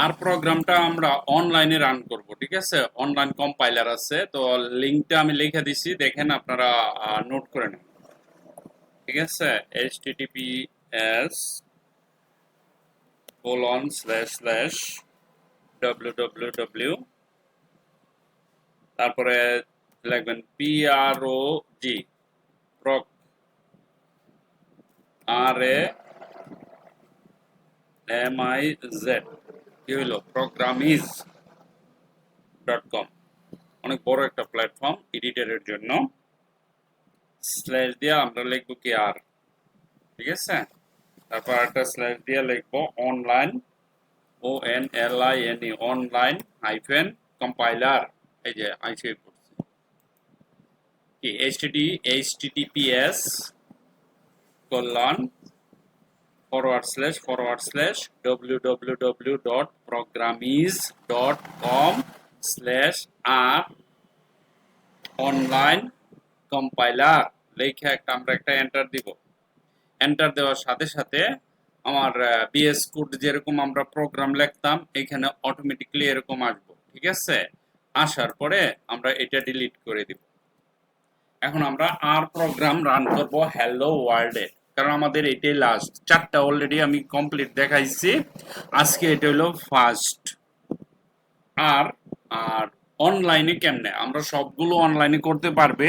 আর প্রোগ্রামটা আমরা অনলাইনে রান করব, ঠিক আছে? অনলাইন কম্পাইলার আছে, তো লিংকটা আমি লিখে দিছি, দেখেন আপনারা নোট করে নেন, ঠিক আছে? https://www, তারপরে লিখবেন PROG, প্রগ, RAMIZ, কি হইলো, programiz.com। অনেক বড় একটা প্ল্যাটফর্ম এডিটরের জন্য। স্ল্যাশ দিয়ে আমরা লিখবো কি আর, ঠিক আছে? তারপর একটা স্ল্যাশ দিয়ে লিখবো online, ONLINE, online hyphen compiler, এই যে আইসি করছি কি https www.programiz.com/r অনলাইন কম্পাইলার লেখা আমরা একটা এন্টার দিব। এন্টার দেওয়ার সাথে সাথে আমার বিএস কোড যেরকম আমরা প্রোগ্রাম লিখতাম এখানে অটোমেটিক্যালি এরকম আসবো, ঠিক আছে? আসার পরে আমরা এটা ডিলিট করে দিব। এখন আমরা আর প্রোগ্রাম রান করব হ্যালো ওয়ার্ল্ডে, কারণ আমাদের এটাই লাস্ট। 4টা অলরেডি আমি কমপ্লিট দেখাইছি, আজকে এটা হলো ফার্স্ট। আর আর অনলাইনে কেমনে আমরা সবগুলো অনলাইনে করতে পারবে,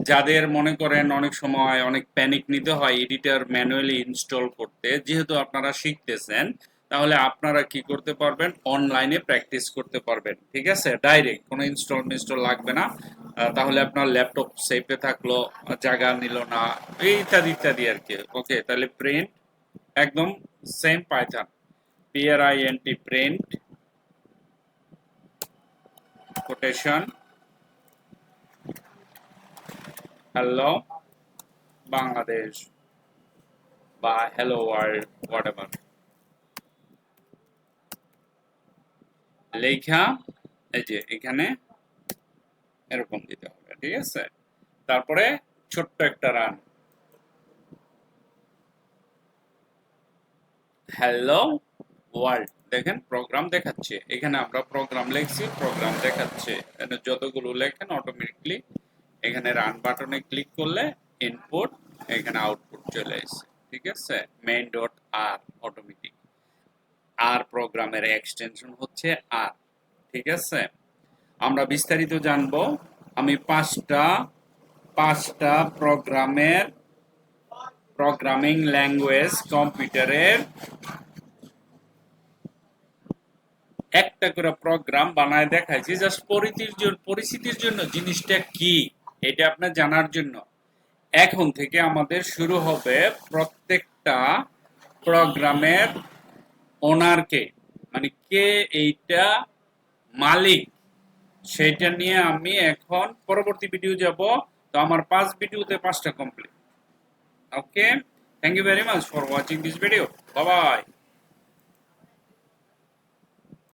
যাদের মনে করেন অনেক সময় অনেক প্যানিক নিতে হয় এডিটর ম্যানুয়ালি ইনস্টল করতে, যেহেতু আপনারা শিখতেছেন, তাহলে আপনারা কি করতে পারবেন, অনলাইনে প্র্যাকটিস করতে পারবেন, ঠিক আছে? ডাইরেক্ট কোনো ইনস্টল লাগবে না। তাহলে আপনার ল্যাপটপ সেফে থাকলো, জায়গা নিল না, ইত্যাদি ইত্যাদি আর কি। ওকে, তাহলে প্রিন্ট একদম same Python, PRINT, print quotation hello Bangladesh বা হ্যালো ওয়ার্ল্ড, হোয়াটএভার লেখা, এই যে এখানে এরকম দিতে হবে, ঠিক আছে? তারপরে ছোট্ট একটা রান, হ্যালো ওয়ার্ল্ড, দেখেন প্রোগ্রাম দেখাচ্ছে, এখানে আমরা প্রোগ্রাম লিখছি, প্রোগ্রাম দেখাচ্ছে। এখানে যতগুলো লেখেন অটোমেটিকলি এখানে রান বাটনে ক্লিক করলে ইনপুট, এখানে আউটপুট চলে আসে, ঠিক আছে? মেইন ডট আর অটোমেটিক, আর প্রোগ্রামের এক্সটেনশন হচ্ছে আর, ঠিক আছে? আমরা বিস্তারিত জানবো। আমি পাঁচটা প্রোগ্রামিং ল্যাঙ্গুয়েজ কম্পিউটারের একটা করে প্রোগ্রাম বানায় দেখাইছি, জাস্ট পরিচিতির জন্য জিনিসটা কি এটা আপনার জানার জন্য। এখন থেকে আমাদের শুরু হবে প্রত্যেকটা প্রোগ্রামের ওনারকে, মানে কে এইটা মালিক, সেটা নিয়ে আমি এখন পরবর্তী ভিডিও যাব। তো আমার 5 ভিডিওতে 5টা complete. Okay, thank you very much for watching this video. Bye by.